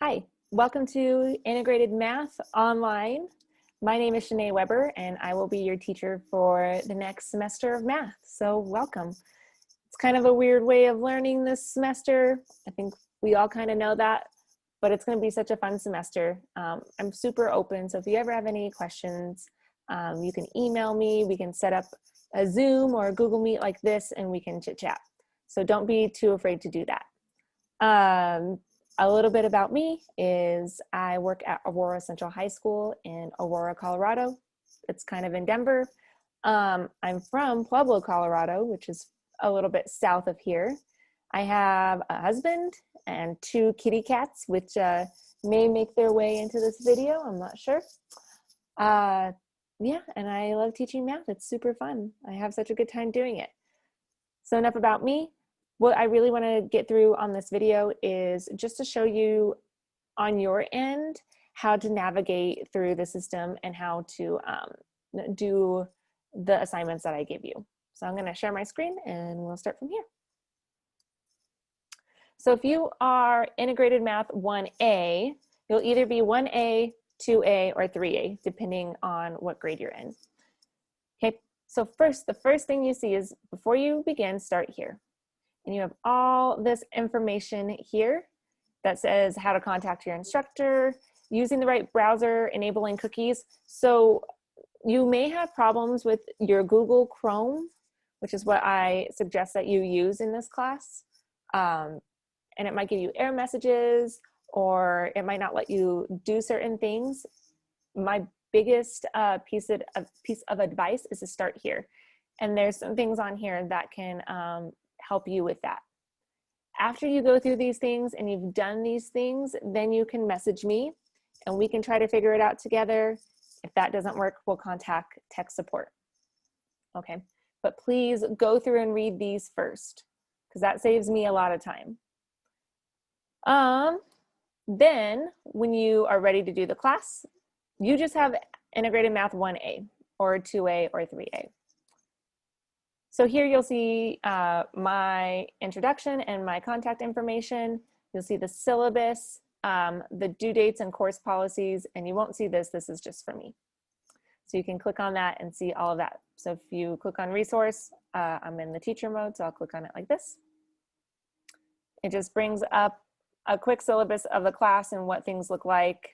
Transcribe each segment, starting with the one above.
Hi, welcome to Integrated Math Online. My name is Shanae Weber, and I will be your teacher for the next semester of math. So welcome. It's kind of a weird way of learning this semester. I think we all kind of know that, but it's going to be such a fun semester. I'm super open, so if you ever have any questions, you can email me. We can set up a Zoom or a Google Meet like this, and we can chit chat. So don't be too afraid to do that. A little bit about me is I work at Aurora Central High School in Aurora, Colorado. It's kind of in Denver. I'm from Pueblo, Colorado, which is a little bit south of here. I have a husband and 2 kitty cats, which may make their way into this video. I'm not sure. Yeah, and I love teaching math. It's super fun. I have such a good time doing it. So enough about me. What I really want to get through on this video is just to show you on your end how to navigate through the system and how to do the assignments that I give you. So I'm going to share my screen and we'll start from here. So if you are Integrated Math 1A, you'll either be 1A, 2A, or 3A, depending on what grade you're in. Okay, so the first thing you see is before you begin, start here. And you have all this information here that says how to contact your instructor, using the right browser, enabling cookies. So you may have problems with your Google Chrome, which is what I suggest that you use in this class. And it might give you error messages, or it might not let you do certain things. My biggest piece of advice is to start here. And there's some things on here that can help you with that. After you go through these things and you've done these things, then you can message me and we can try to figure it out together. If that doesn't work, we'll contact tech support. Okay, but please go through and read these first, because that saves me a lot of time. Then when you are ready to do the class, you just have Integrated Math 1A or 2A or 3A. So here you'll see my introduction and my contact information. You'll see the syllabus, the due dates and course policies, and you won't see this. This is just for me. So you can click on that and see all of that. So if you click on resource, I'm in the teacher mode, so I'll click on it like this. It just brings up a quick syllabus of the class and what things look like.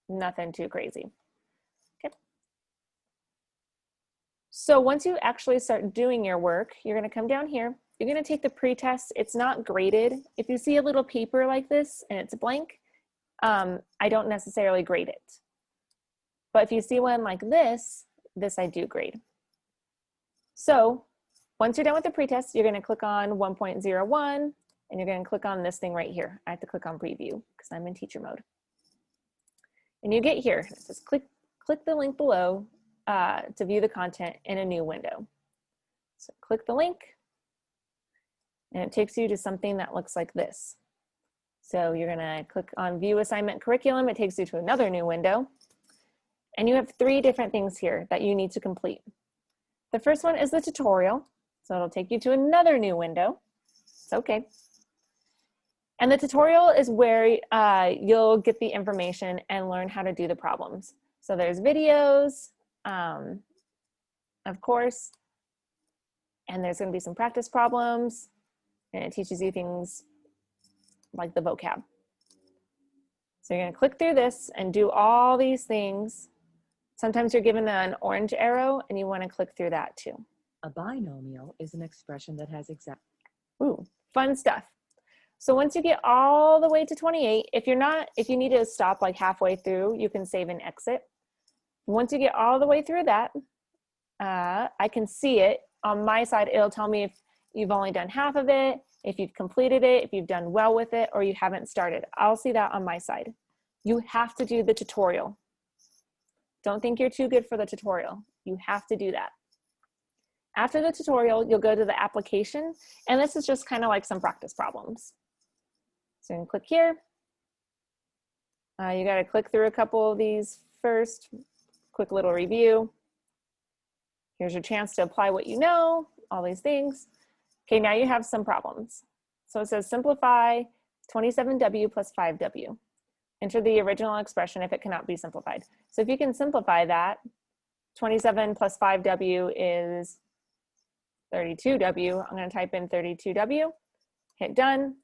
Nothing too crazy. So once you actually start doing your work, you're going to come down here. You're going to take the pretest. It's not graded. If you see a little paper like this and it's blank, I don't necessarily grade it. But if you see one like this I do grade. So once you're done with the pretest, you're going to click on 1.01 and you're going to click on this thing right here. I have to click on preview because I'm in teacher mode. And you get here. It says click the link below to view the content in a new window. So click the link and it takes you to something that looks like this. So you're gonna click on view assignment curriculum. It takes you to another new window. And you have 3 different things here that you need to complete. The first one is the tutorial. So it'll take you to another new window. It's okay. And the tutorial is where you'll get the information and learn how to do the problems. So there's videos, of course, and there's going to be some practice problems, and it teaches you things like the vocab. So you're going to click through this and do all these things. Sometimes you're given an orange arrow and you want to click through that too. A binomial is an expression that has exact. Ooh, fun stuff. So once you get all the way to 28, if you need to stop like halfway through, you can save and exit. Once you get all the way through that, I can see it on my side. It'll tell me if you've only done half of it, if you've completed it, if you've done well with it, or you haven't started. I'll see that on my side. You have to do the tutorial. Don't think you're too good for the tutorial. You have to do that. After the tutorial, you'll go to the application, and this is just kind of like some practice problems. So you can click here. You got to click through a couple of these first. Quick little review. Here's your chance to apply what you know, all these things. Okay, now you have some problems. So it says simplify 27W plus 5W. Enter the original expression if it cannot be simplified. So if you can simplify that, 27 plus 5W is 32W. I'm going to type in 32W, hit done.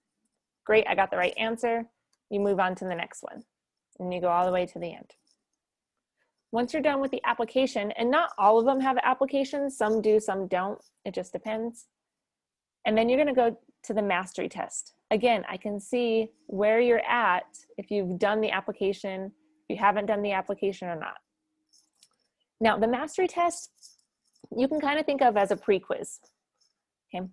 Great, I got the right answer. You move on to the next one, and you go all the way to the end. Once you're done with the application, and not all of them have applications, some do, some don't, it just depends. And then you're going to go to the mastery test. Again, I can see where you're at if you've done the application, if you haven't done the application or not. Now, the mastery test, you can kind of think of as a pre-quiz, okay?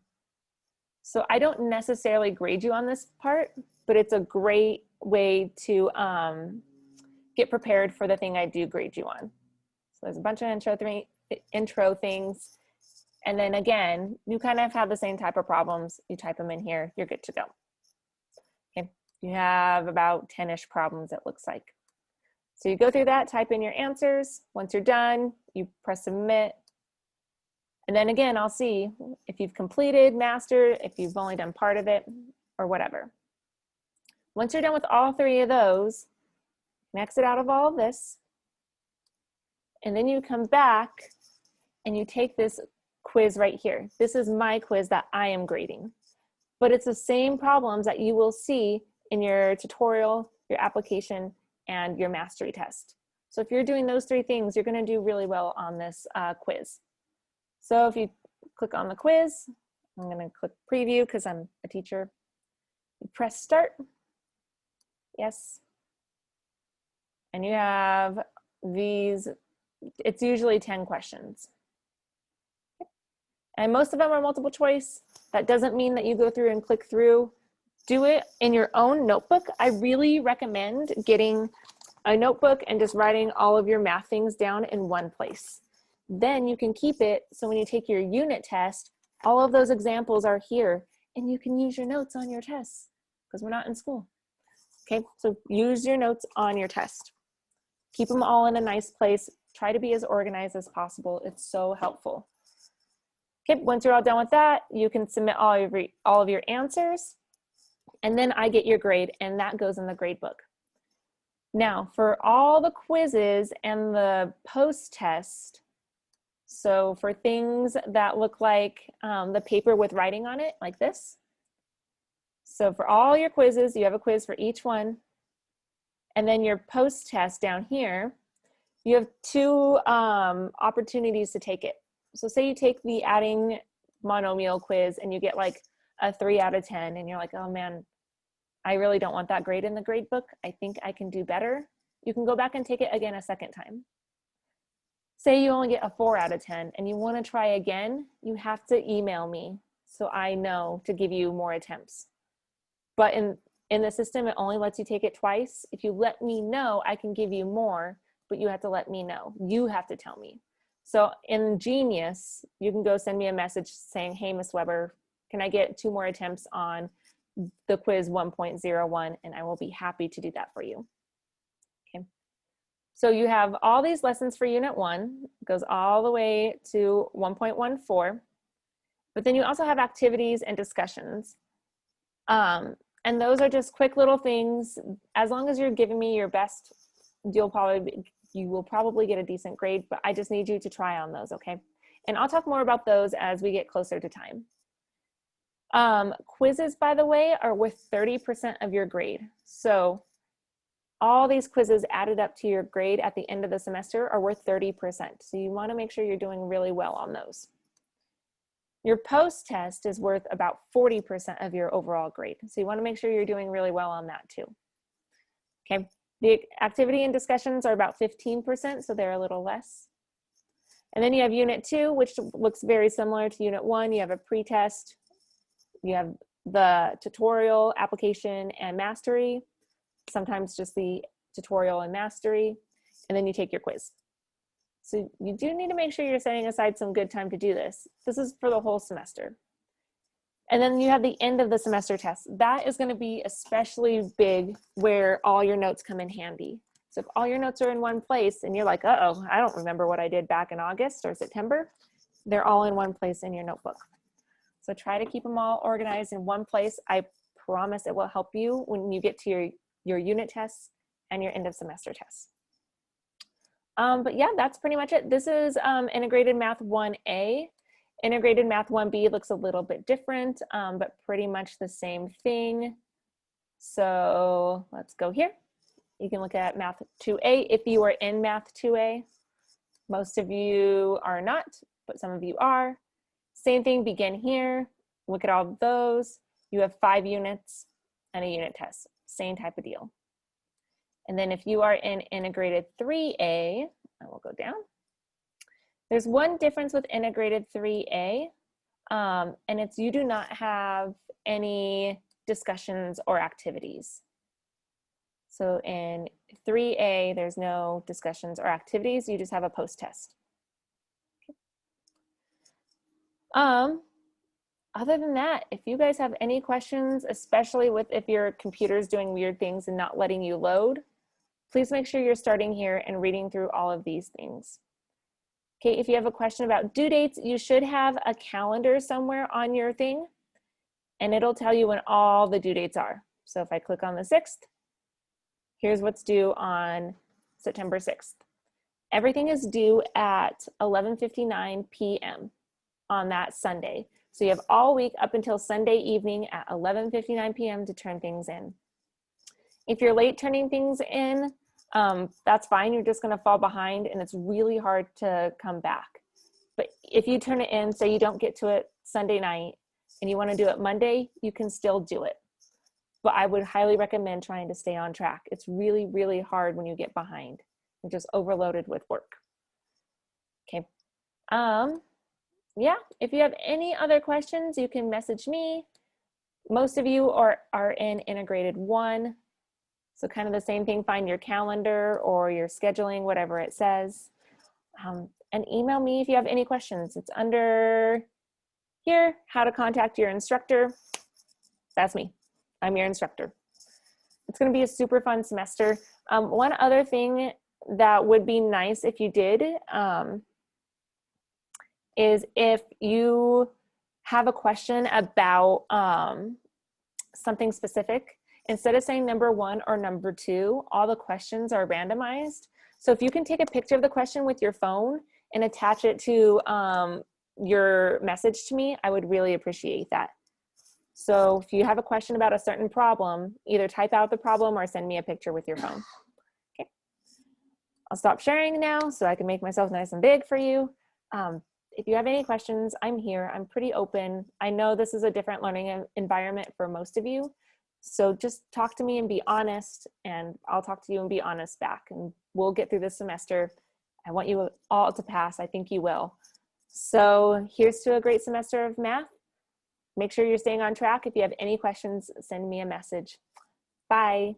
So I don't necessarily grade you on this part, but it's a great way to get prepared for the thing I do grade you on. So there's a bunch of intro things. And then again, you kind of have the same type of problems. You type them in here, you're good to go. Okay, you have about 10-ish problems, it looks like. So you go through that, type in your answers. Once you're done, you press submit. And then again, I'll see if you've completed, mastered, if you've only done part of it, or whatever. Once you're done with all 3 of those, exit out of all of this. And then you come back and you take this quiz right here. This is my quiz that I am grading. But it's the same problems that you will see in your tutorial, your application, and your mastery test. So if you're doing those 3 things, you're going to do really well on this quiz. So if you click on the quiz, I'm going to click preview because I'm a teacher. You press start. Yes. And you have these, it's usually 10 questions. And most of them are multiple choice. That doesn't mean that you go through and click through. Do it in your own notebook. I really recommend getting a notebook and just writing all of your math things down in one place. Then you can keep it so when you take your unit test, all of those examples are here and you can use your notes on your tests because we're not in school. Okay, so use your notes on your test. Keep them all in a nice place. Try to be as organized as possible. It's so helpful. Okay, once you're all done with that, you can submit all of your answers, and then I get your grade, and that goes in the grade book. Now, for all the quizzes and the post-test, so for things that look like the paper with writing on it, like this. So for all your quizzes, you have a quiz for each one. And then your post-test down here, you have 2 opportunities to take it. So say you take the adding monomial quiz and you get like a 3 out of 10 and you're like, oh man, I really don't want that grade in the grade book. I think I can do better. You can go back and take it again a second time. Say you only get a 4 out of 10 and you want to try again, you have to email me so I know to give you more attempts. But in the system, it only lets you take it twice. If you let me know, I can give you more, but you have to let me know. You have to tell me. So in Genius, you can go send me a message saying, hey, Ms. Weber, can I get 2 more attempts on the quiz 1.01? And I will be happy to do that for you. Okay. So you have all these lessons for Unit 1. It goes all the way to 1.14. But then you also have activities and discussions. And those are just quick little things. As long as you're giving me your best, you will probably get a decent grade, but I just need you to try on those, okay? And I'll talk more about those as we get closer to time. Quizzes, by the way, are worth 30% of your grade. So all these quizzes added up to your grade at the end of the semester are worth 30%. So you want to make sure you're doing really well on those. Your post-test is worth about 40% of your overall grade. So you want to make sure you're doing really well on that too. Okay, the activity and discussions are about 15%, so they're a little less. And then you have Unit 2, which looks very similar to Unit 1. You have a pre-test, you have the tutorial, application, and mastery, sometimes just the tutorial and mastery, and then you take your quiz. So you do need to make sure you're setting aside some good time to do this. This is for the whole semester. And then you have the end of the semester test. That is going to be especially big where all your notes come in handy. So if all your notes are in one place and you're like, uh-oh, I don't remember what I did back in August or September, they're all in one place in your notebook. So try to keep them all organized in one place. I promise it will help you when you get to your unit tests and your end of semester tests. But yeah, that's pretty much it. This is Integrated Math 1A. Integrated Math 1B looks a little bit different, but pretty much the same thing. So let's go here. You can look at Math 2A if you are in Math 2A. Most of you are not, but some of you are. Same thing, begin here. Look at all of those. You have 5 units and a unit test. Same type of deal. And then if you are in Integrated 3A, I will go down. There's one difference with Integrated 3A, and it's you do not have any discussions or activities. So in 3A, there's no discussions or activities. You just have a post-test. Okay. Other than that, if you guys have any questions, especially with if your computer's doing weird things and not letting you load, please make sure you're starting here and reading through all of these things. Okay, if you have a question about due dates, you should have a calendar somewhere on your thing, and it'll tell you when all the due dates are. So if I click on the 6th, here's what's due on September 6th. Everything is due at 11:59 p.m. on that Sunday. So you have all week up until Sunday evening at 11:59 p.m. to turn things in. If you're late turning things in, that's fine. You're just going to fall behind and it's really hard to come back. But if you turn it in, say you don't get to it Sunday night and you want to do it Monday, you can still do it. But I would highly recommend trying to stay on track. It's really, really hard when you get behind. You're just overloaded with work. Okay. Yeah, if you have any other questions, you can message me. Most of you are in Integrated 1. So kind of the same thing, find your calendar or your scheduling, whatever it says. And email me if you have any questions. It's under here, how to contact your instructor. That's me. I'm your instructor. It's going to be a super fun semester. One other thing that would be nice if you did is if you have a question about something specific, instead of saying number 1 or number 2, all the questions are randomized. So if you can take a picture of the question with your phone and attach it to your message to me, I would really appreciate that. So if you have a question about a certain problem, either type out the problem or send me a picture with your phone. Okay. I'll stop sharing now so I can make myself nice and big for you. If you have any questions, I'm here. I'm pretty open. I know this is a different learning environment for most of you. So just talk to me and be honest, and I'll talk to you and be honest back, and we'll get through this semester. I want you all to pass. I think you will. So here's to a great semester of math. Make sure you're staying on track. If you have any questions, send me a message. Bye.